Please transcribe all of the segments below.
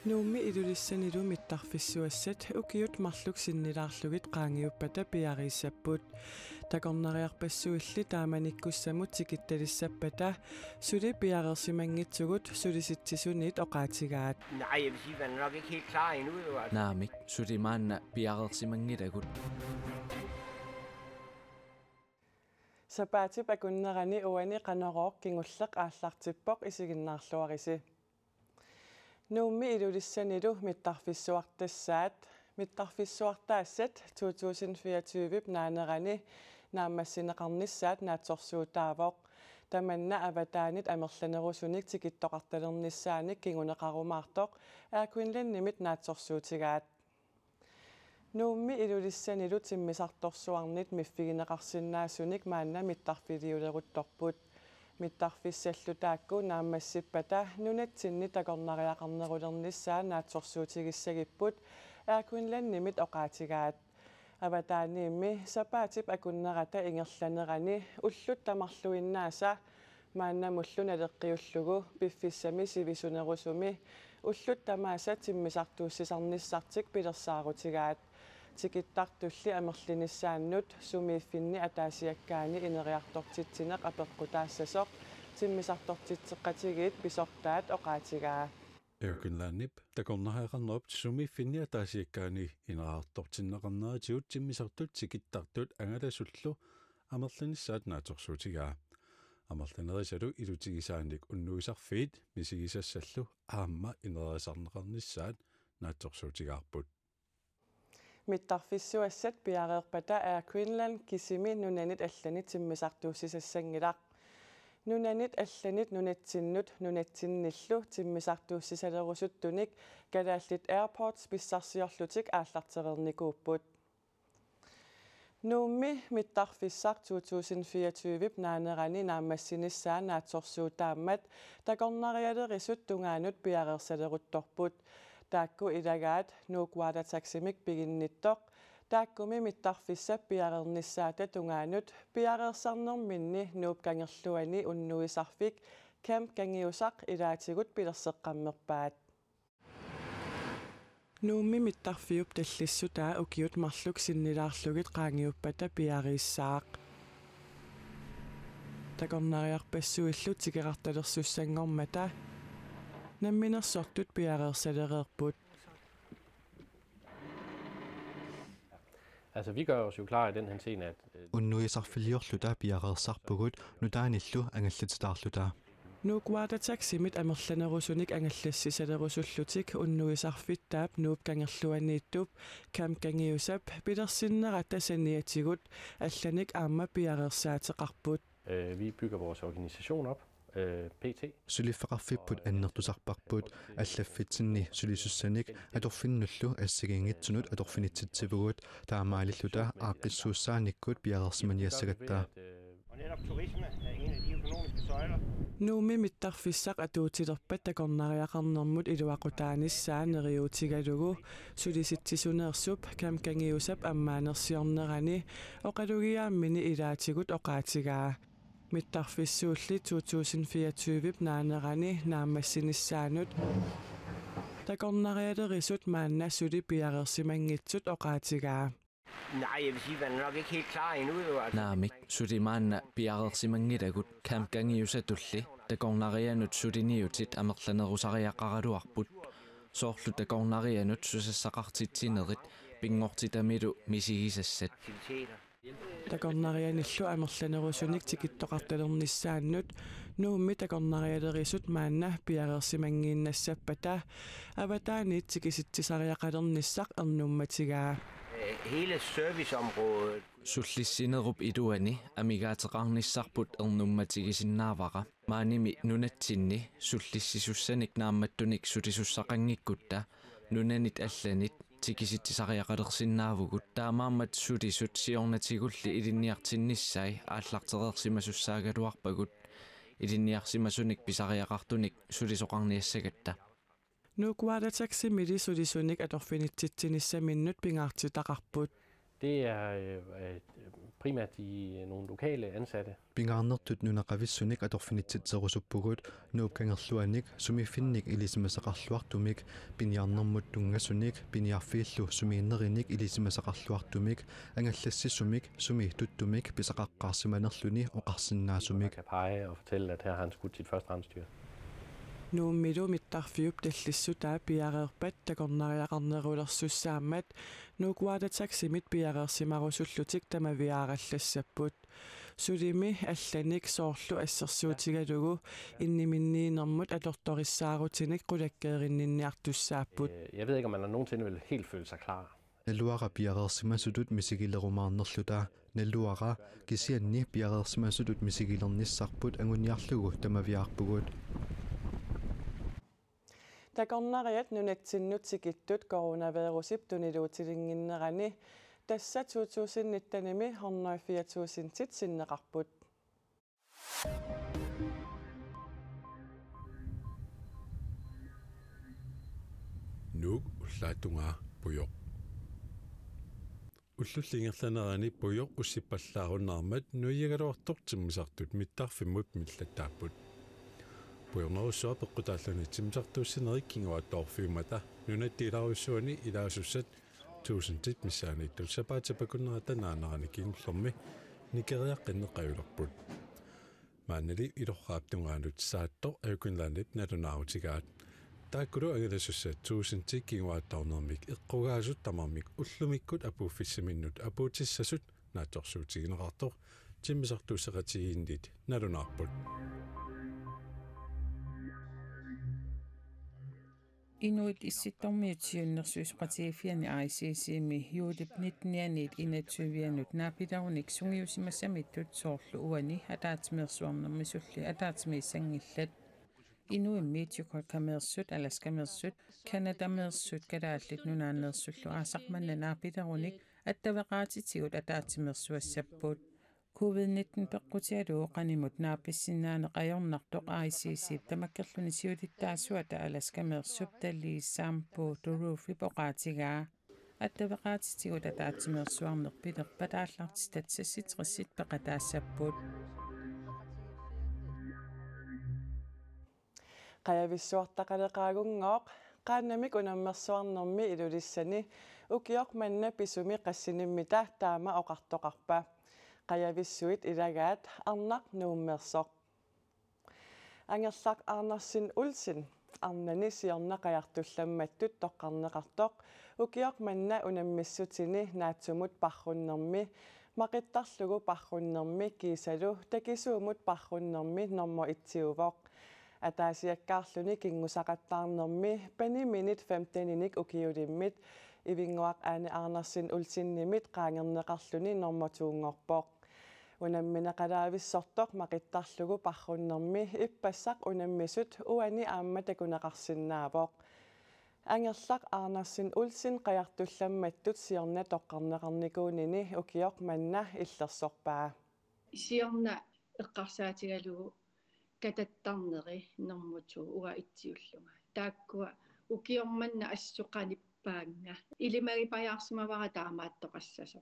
Nuummi idulissanilu mittarfissuassat ukiut marluk sinnilaarlugit qaangiuppata piariissapput takornariarpassuilli taamanikkussamut sikittalissappata suli piareersimangitsugut sulisitsisuunit oqaatigaat. Nej, jeg vil sige, man er nok ikke helt klar endnu. Naamik sulimaanna piareersimangilagut. Sapaatip akunnerani uani qaneroq kingulleq aallartippoq isiginnaarluarisi. Nuummi idulissanilu mittarfissuartaassat 2024 naanerani naammassineqarnissaat naatsorsuutaavoq tamanna avataanit amerlanerusunik tikittoqartalernissaanik kinguneqarumaartoq aakuinlannimit naatsorsuutigaat. Nuummi idulissanilu timmisartorsuarnit miffigineqarsinnaasunik maanna mittarfiliuleruttorput. Mittarfissallutaakku naammassipata nunatsinni takornariaqarnerulernissaan naatsorsuutigissagiput aakuinlannimit oqaatigaat. Avataaniimmi sapaatip akunnerata ingerlanerani ullut tamarluinnaasa maanna mullun aleqqiullugu piffissami sivisunerusumi ullut tamaasa timmisartuussisarnissartik pilersaarutigaat. Tikittartulli amerlinissaannut sumiiffinni ataasiakkaani ineriartortitsineq apeqqutaassassoq timmisartortitseqqatigit pisortaat oqaatigaa. Erkinlaannip takornariaqarnerup sumiiffinni ataasiakkaani ineriartortinneqarneratigut timmisartut tikittartut angalasullu amerlinissaat naatorsuutigaa. Amerlanerisalu ilutigisaanik unnuisarfiit misigisassallu aamma ineriasarneqarnissaat naatorsuutigaarput. Mittarfissuassat piareerpata aakuinlan kisimi nunanit allanit timmisartuussisassanngilaq. Nunanit allanit nunatsinnillu timmisartuussisalerussuttunik kalaallit airports pissarsiorlutik aallarterernikuupput. Nuummi mittarfissaq 2024 naanerani naammassinissaan naatsorsuutaammat takornarialerisut tungaanut piareersaleruttorput. Taakku ilagaat nuukuaalataksimik piginnittoq taakkumi mittarfissa piareernissaata tungaanut piareersarnerminni nuupkangerluani unnuisarfik camp kangiusaq ilaatigut pilerseqqammerpaat. Nuummi mittarfiup tallissutaa ukiut marluk sinnilaarlugit qaangiuppata piariissaaq. Takornariarpassuillut tikerartalersussanngormata namminersortut piareersalereerput. Altså, vi gør os jo klar i den henseende, at unnuisarfiliorluta piareersarpugut nutaanillu angallatitarluta. Nuukuaatataksimit amerlanerusunik angallassisalerusullutik unnuisarfittaap nuupkangerluaniittup kaamkangiusap pilersinnerata saniatigut allanik aamma piareersaateqarput. Vi bygger vores organisation op. PT. Suliffaqarfipput annertusarparput allaffitsinni sulisussanik atorfinnullu assigingitsunut atorfinitsitsivut taamaalilluta aaqqissuussaanikut piareersimaniassagatta. Og netop turisme er en af de økonomiske søjler. Nuummi mittarfissaq atuutilerpat takornariaqarnermut iluaqutaanissaan neriutigalugu sulisitsisuneersup kaamkangiusap ammaanersiornerani oqalugiaammini ilaatigut oqaatigaa. Mittarfissuulli 2024 naanerani naammassinissaanut takornarialerisut maanna suli piareersimangitsut oqaatigaa. Nej, jeg vil sige, man er nok ikke helt klar endnu. Naamik sulimaanna piareersimangilagut kaamkangiusatulli takornarianut suliniutit amerlanerusariaqaraluarput soorlu takornarianut susassaqartitsinerit pingortitamilu misigisassat. Takornarianillu amerlanerusunik tikittoqartalernissaannut nuummi takornarialerisut maanna piareersimangiinnassapata avataanit tikisitsisariaqalernissaq ernummatigaa. Hele serviceområdet. Sullissinerup iluani amigaateqarnissarput ernummatigisinnaavaqa maanimi nunatsinni sullissisussanik naammattunik sulisussaqangikkutta nunanit allanit tikisitsisariaqalersinnaavugut taamaammat sulisut siornatigulli ilinniartinnissai aallartereersimasussaagaluarpagut ilinniarsimasunik pisariaqartunik sulisoqarniassagatta. Nuukuaalataksimili sulisunik atorfinitsitsiniссaminnut pingaartitaqarput. Det er primært i nogle lokale ansatte. Pingaarnertut nunaqavissunik atorfinitsitserusuppugut nuupkangerluanik sumifinnik ilisimasaqarluartumik piniarnermut tungassunik piniarfiillu sumiinnerinik ilisimasaqarluartumik angallassissumik sumi tuttumik pisaqaqqaarsimanerluni oqarsinnaasumik. Man kan pege og fortælle, at her har han skudt sit første rensdyr. Nuummilu mittarfiup tallissutaa piareerpat takornariaqarnerulersussaammat nuukuaatataksimit piareersimarusullutik tamaviaarallassapput sulimi allanik soorlu assersuutigalugu inniminniinermut atortorissaaruutinik qulakkeerinninniartussaapput. Jeg ved ikke, om man nogensinde vil helt føle sig klar. Nelluara piareersimasutut misigilerumaarnerluta nelluara kisianni piareersimasutut misigilernissarput anguniarlugu tamaviaarpugut. Takornariat nunatsinnutsikittut coronavirusip tuniluutilinginnerani tassa 2019 hornoi4000 sinneqarput. Nu ullaatungaa pujoq. Ullullingerlanerani pujoq ussippallaarunnaarmat nuiagaluartortimmisartut mittarfimmut millattaapput. Pujoqnerussuа peqqutaallunitsimsartuussinerikkinguat toorfiumata nunattiilaaruissuani ilaasusat 1000 missaaniittut sapaatapakunnerata naanarani kinullermi nikeriaqqinneqqajulerput. Maannali ilorraaptungaanut saattor ajukunlaanit nalunaarutigaat taakkulu angilasussaat 1000 kinguaattaornermik eqqugaasut tamarmik ullumikkut apuuffissiminnut apuutissasut naattorsuutigineqartor timmisartuusseqatigiinnit nalunaarput. Inuit issittormiutsiunnersuusqatigifiani ICC-mi juulip 19-nianit inatsuvianut naapilarunik sungiusimassamittut soorlu uani ataatimersuarnermisulli ataatimiissangillat inuimmiitiukol kameersut alaskameersut kanadameersut kalaallit nunaanersullu aasarmanna naapilarunik attavaqaatitigut ataatimersuassappuut COVID-19 peqqutialu qanimut naapissinnaane ICC tamakkerluni siulittaasuata alaskameersup talliissaampu turuufi poqaatigaa attavaqaatitigut ataatimersuarnerpilerpat aallarti tatsassit peqataassappuut qayavissuartaqaleqaagunngooq qaannamik unammersuarnermi ilulissani ukioq manna pisumi qassinimmita taama oqartoqarpa qayavissuit ilagaat arnaq nuummersoq angerlaq arnarsin ulsin arnani siornaqajartullammattut toqqarneqartoq ukioq manna unammissutini naatsumut parrunnermi maqittarlugu parrunnermi kiisalu takisuumut parrunnermi normo itsiuvoq ataasiakkaarluni kingusaqattaarnermi pani minit 15-inik ukiulimmit ivinguaq aani arnarsin ulsinnimit qaangerneqarluni normotuungorpoq unamminaqalaavissortoq maqittarlugu parrunnermi ippassaq unammisut uani aamma takuneqarsinnaavoq angerlaq arnarsin ulsin qajartullammattut siorna toqqarneqarnikuunini ukioq manna illersorpaa siorna eqqarsaatigalugu katattarneri normutu uga itsiullunga taakkua ukiormanna assuqanippaanga ilimagipajaarsumavara taamaattoqassasa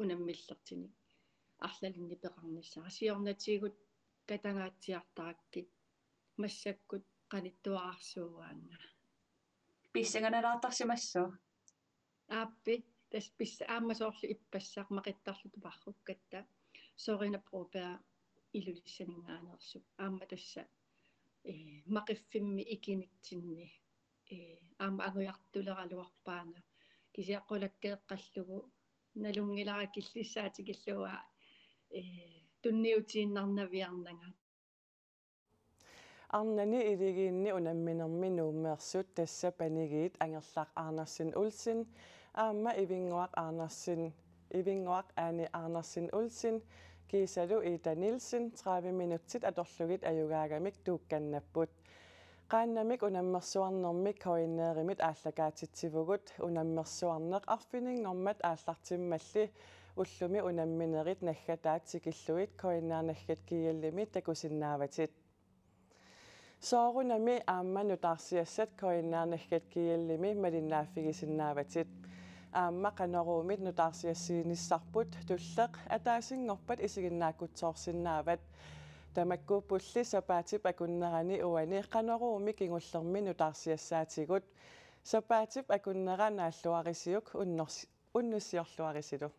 unammillertini арлалинни пеқарниссаа сиорнатигут катангааtsiартааккит массаккут qaниттуаарсууаанга писсаганалаартарсимассоо ааппи тас писса ааммасоорлу иппассаақ мақиттарлуту парруккатта сорина пропеа илулиссанингаанерсу аамма тасса мақиффимми икинитсинни аама агуяртулералуарпаanga кисиаққулаккеэққаллугу налунгилара киллиссаатикиллуа тунниутииннарнавиарнага арнани илигиинни унамминерми нууммеерсут тасса панигиит ангерлаақ арнарсин улсин аама ивингуақ аани арнарсин улсин кисалу Ита Нилсен 30 минуттит аторлугит аюгаагамик туукканнаппут qaannamik unammersuarnermik koinneerimit aallakaatitsivugут unammersuarneq arfininnngormat aallartimmalli ullumi unamminerit naggataatikilluit koinnaarnaggat kiallimit takusinnaavatit soorunami aammanut arsiassat koinnaarnaggat kiallimi malinnaaffigisinnaavatit aamma qanoruumit nutaarsiassiinissarput tulleq ataasingorpat isiginnaakutsoorsinnaavat tamakkuuppulli sapaatip akunnerani uani qanoruumi kingullermi nutaarsiassaatigut sapaatip akunnera naalluarisiuk unnussiorluarisilu